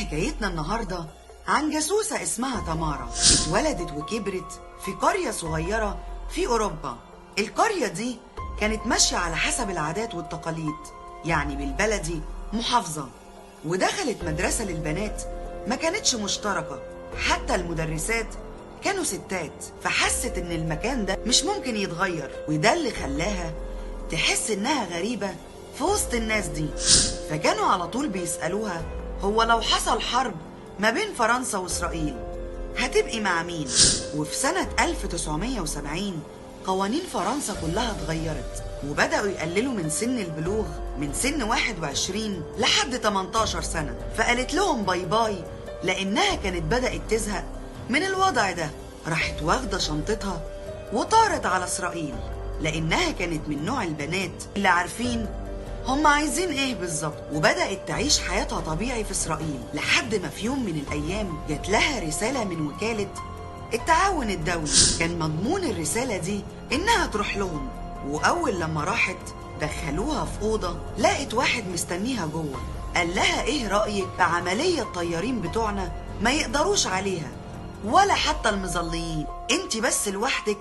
حكايتنا النهاردة عن جاسوسة اسمها تمارا. اتولدت وكبرت في قرية صغيرة في أوروبا. القرية دي كانت ماشية على حسب العادات والتقاليد، يعني بالبلدي محافظة. ودخلت مدرسة للبنات ما كانتش مشتركة، حتى المدرسات كانوا ستات. فحست ان المكان ده مش ممكن يتغير، وده اللي خلاها تحس انها غريبة في وسط الناس دي. فكانوا على طول بيسألوها هو لو حصل حرب ما بين فرنسا وإسرائيل هتبقي مع مين؟ وفي سنة 1970 قوانين فرنسا كلها اتغيرت، وبدأوا يقللوا من سن البلوغ من سن 21 لحد 18 سنة. فقالت لهم باي باي لأنها كانت بدأت تزهق من الوضع ده. راحت واخدة شنطتها وطارت على إسرائيل، لأنها كانت من نوع البنات اللي عارفين هم عايزين ايه بالظبط. وبدأت تعيش حياتها طبيعي في إسرائيل، لحد ما في يوم من الأيام جات لها رسالة من وكالة التعاون الدولي. كان مضمون الرسالة دي إنها تروح لهم. وأول لما راحت دخلوها في أوضة، لقت واحد مستنيها جوه. قال لها ايه رأيك في عملية الطيارين بتوعنا ما يقدروش عليها ولا حتى المظليين، انت بس لوحدك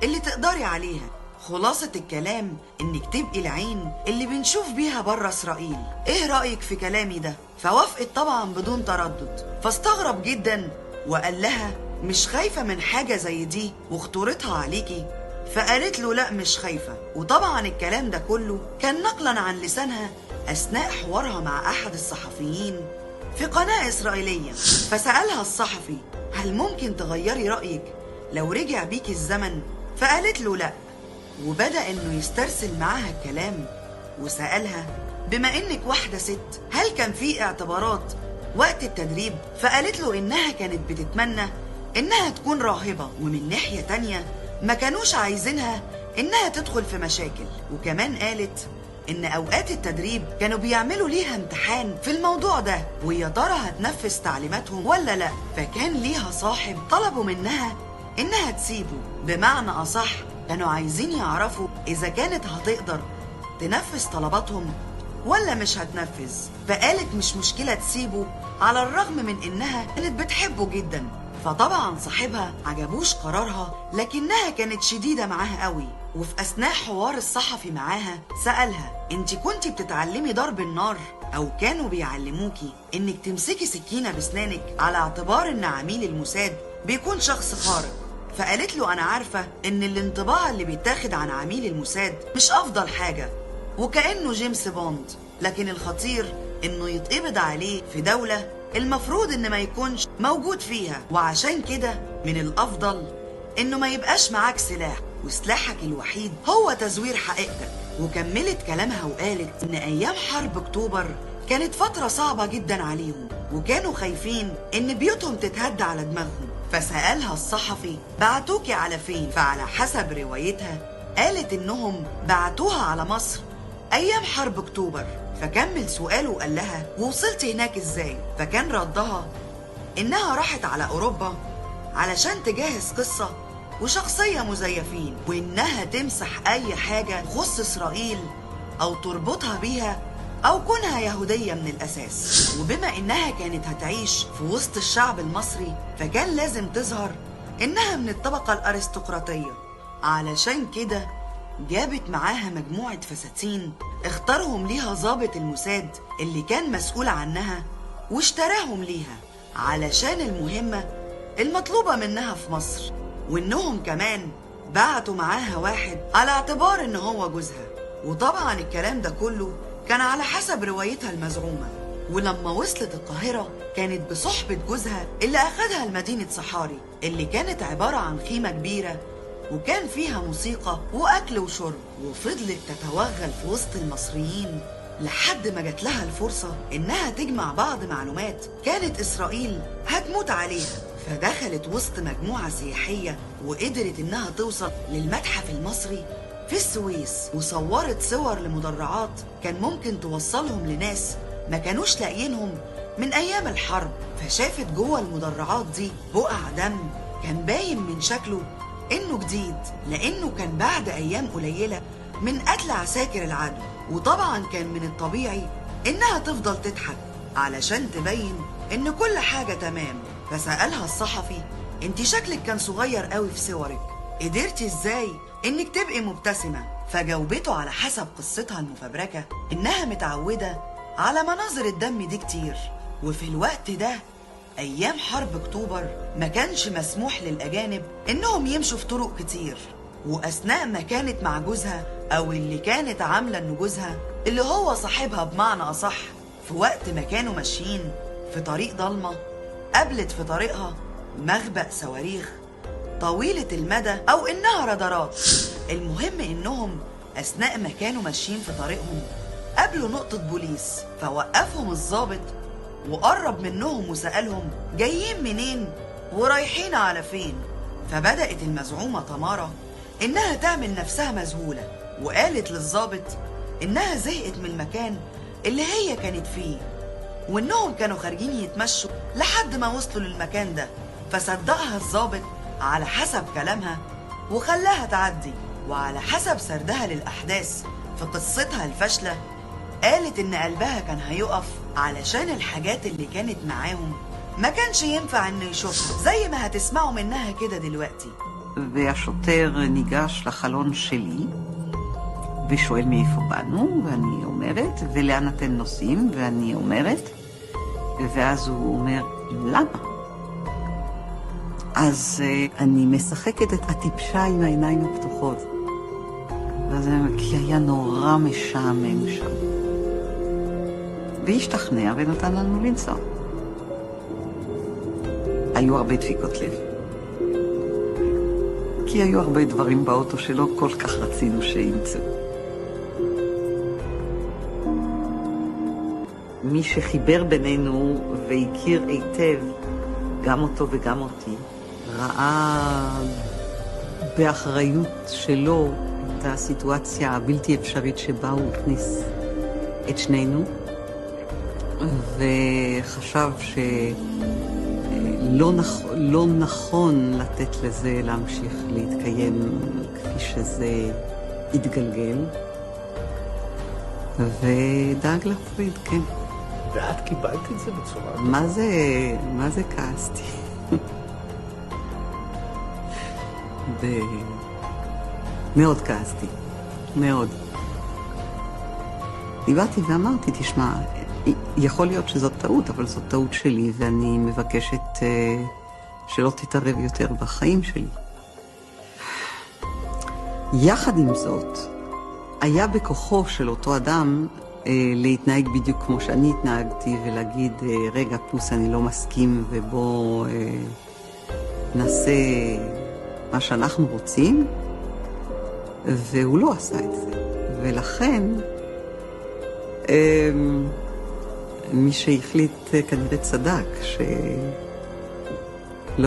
اللي تقدري عليها. خلاصة الكلام انك تبقي العين اللي بنشوف بيها بره اسرائيل. ايه رأيك في كلامي ده؟ فوافقت طبعا بدون تردد. فاستغرب جدا وقال لها مش خايفة من حاجة زي دي وخطورتها عليكي؟ فقالت له لا مش خايفة. وطبعا الكلام ده كله كان نقلا عن لسانها أثناء حوارها مع أحد الصحفيين في قناة إسرائيلية. فسألها الصحفي هل ممكن تغيري رأيك لو رجع بيكي الزمن؟ فقالت له لا. وبدأ إنه يسترسل معاها الكلام، وسألها بما إنك واحدة ست هل كان في اعتبارات وقت التدريب؟ فقالت له إنها كانت بتتمنى إنها تكون راهبة، ومن ناحية تانية ما كانوش عايزينها إنها تدخل في مشاكل. وكمان قالت إن أوقات التدريب كانوا بيعملوا ليها امتحان في الموضوع ده، ويا ترى هتنفذ تعليماتهم ولا لأ. فكان ليها صاحب طلبوا منها إنها تسيبه، بمعنى أصح كانوا عايزين يعرفوا إذا كانت هتقدر تنفذ طلباتهم ولا مش هتنفذ. فقالت مش مشكلة تسيبه، على الرغم من إنها كانت بتحبه جدا. فطبعا صاحبها عجبوش قرارها، لكنها كانت شديدة معاها قوي. وفي أثناء حوار الصحفي معاها سألها انت كنتي بتتعلمي ضرب النار أو كانوا بيعلموكي انك تمسكي سكينة بسنانك على اعتبار ان عميل الموساد بيكون شخص خارق؟ فقالت له أنا عارفة إن الانطباع اللي بيتاخد عن عميل الموساد مش أفضل حاجة وكأنه جيمس بوند، لكن الخطير إنه يتقبض عليه في دولة المفروض إن ما يكونش موجود فيها. وعشان كده من الأفضل إنه ما يبقاش معاك سلاح، وسلاحك الوحيد هو تزوير حقيقتك. وكملت كلامها وقالت إن أيام حرب أكتوبر كانت فترة صعبة جدا عليهم، وكانوا خايفين إن بيوتهم تتهد على دماغهم. فسألها الصحفي بعتوكي على فين؟ فعلى حسب روايتها قالت إنهم بعتوها على مصر أيام حرب أكتوبر. فكمل سؤاله وقال لها ووصلت هناك إزاي؟ فكان ردها إنها راحت على أوروبا علشان تجهز قصة وشخصية مزيفين، وإنها تمسح أي حاجة تخص إسرائيل أو تربطها بيها أو كونها يهودية من الأساس. وبما إنها كانت هتعيش في وسط الشعب المصري فكان لازم تظهر إنها من الطبقة الأرستقراطية. علشان كده جابت معاها مجموعة فساتين اختارهم ليها ضابط الموساد اللي كان مسؤول عنها، واشتراهم ليها علشان المهمة المطلوبة منها في مصر. وإنهم كمان بعتوا معاها واحد على اعتبار إن هو جوزها. وطبعا الكلام ده كله كان على حسب روايتها المزعومة. ولما وصلت القاهرة كانت بصحبة جوزها اللي أخدها لمدينة صحاري، اللي كانت عبارة عن خيمة كبيرة وكان فيها موسيقى وأكل وشرب. وفضلت تتوغل في وسط المصريين لحد ما جات لها الفرصة إنها تجمع بعض معلومات كانت إسرائيل هتموت عليها. فدخلت وسط مجموعة سياحية وقدرت إنها توصل للمتحف المصري في السويس، وصورت صور لمدرعات كان ممكن توصلهم لناس ما كانوش لاقيينهم من أيام الحرب. فشافت جوه المدرعات دي بقع دم كان باين من شكله إنه جديد، لأنه كان بعد أيام قليلة من قتل عساكر العدو. وطبعا كان من الطبيعي إنها تفضل تضحك علشان تبين إن كل حاجة تمام. فسألها الصحفي: انت شكلك كان صغير قوي في صورك، قدرتي ازاي انك تبقي مبتسمة؟ فجاوبته على حسب قصتها المفبركة انها متعودة على مناظر الدم دي كتير، وفي الوقت ده ايام حرب اكتوبر ما كانش مسموح للاجانب انهم يمشوا في طرق كتير. واثناء ما كانت مع جوزها، او اللي كانت عاملة ان جوزها اللي هو صاحبها بمعنى اصح، في وقت ما كانوا ماشيين في طريق ضلمة، قابلت في طريقها مخبأ صواريخ طويلة المدى أو إنها رادارات. المهم إنهم أثناء ما كانوا ماشيين في طريقهم قابلوا نقطة بوليس، فوقفهم الضابط وقرب منهم وسألهم جايين منين ورايحين على فين. فبدأت المزعومة تمارا إنها تعمل نفسها مذهولة، وقالت للضابط إنها زهقت من المكان اللي هي كانت فيه، وإنهم كانوا خارجين يتمشوا لحد ما وصلوا للمكان ده. فصدقها الضابط على حسب كلامها وخلاها تعدي. وعلى حسب سردها للأحداث في قصتها الفاشلة، قالت إن قلبها كان هيقف علشان الحاجات اللي كانت معاهم ما كانش ينفع إنه يشوفها، زي ما هتسمعوا منها كده دلوقتي. והשוטר ניגש לחלון שלי ושואל מאיפה באנו, ואני אומרת, ולאן אתם נוסעים, ואני אומרת, ואז הוא אומר, למה? אז אני משחקת את הטיפשה עם העיניים הפתוחות. ואז אני אומר, כי היה נורא משעמם שם. והשתכנע ונתן לנו לנסוע. היו הרבה דפיקות לב. כי היו הרבה דברים באוטו שלא כל כך רצינו שימצאו. מי שחיבר בינינו והכיר היטב, גם אותו וגם אותי, ראה באחריות שלו את הסיטואציה הבלתי אפשרית שבה הוא הכניס את שנינו, וחשב לא נכון לתת לזה להמשיך להתקיים כפי שזה התגלגל, ודאג להפריד, כן. ואת קיבלת את זה בצורה... מה זה כעסתי? מאוד כעסתי, מאוד. דיברתי ואמרתי, תשמע, יכול להיות שזאת טעות, אבל זאת טעות שלי, ואני מבקשת שלא תתערב יותר בחיים שלי. יחד עם זאת, היה בכוחו של אותו אדם להתנהג בדיוק כמו שאני התנהגתי, ולהגיד, רגע פוס, אני לא מסכים, ובוא נעשה מה שאנחנו רוצים, והוא לא עשה את זה. ולכן, מי שהחליט כנראה צדק, שלא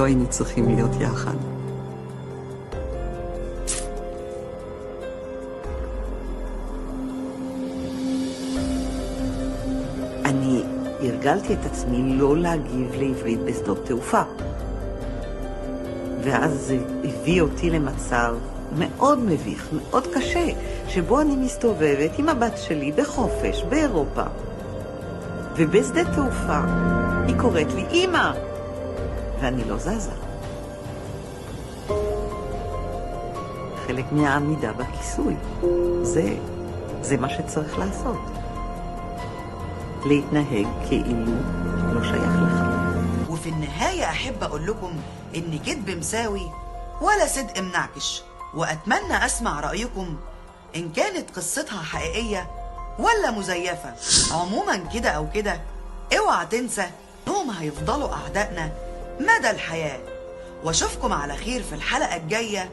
היינו צריכים להיות יחד. אני הרגלתי את עצמי לא להגיב לעברית בשדות תעופה. ואז זה הביא אותי למצב מאוד מביך, מאוד קשה, שבו אני מסתובבת עם הבת שלי בחופש, באירופה. ובשדה תעופה היא קוראת לי אמא, ואני לא זזה. חלק מהעמידה בכיסוי. זה מה שצריך לעשות. להתנהג כאילו לא שייך לך. وفي النهاية أحب أقول لكم إن كدب مساوي ولا صدق منعكش، وأتمنى أسمع رأيكم إن كانت قصتها حقيقية ولا مزيفة. عموما كده أو كده اوعى تنسى إنهم هيفضلوا أعدائنا مدى الحياة. واشوفكم على خير في الحلقة الجاية،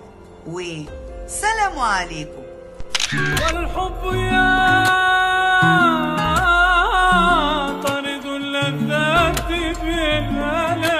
وسلام عليكم. والحب يا طرد اللذات في الهلا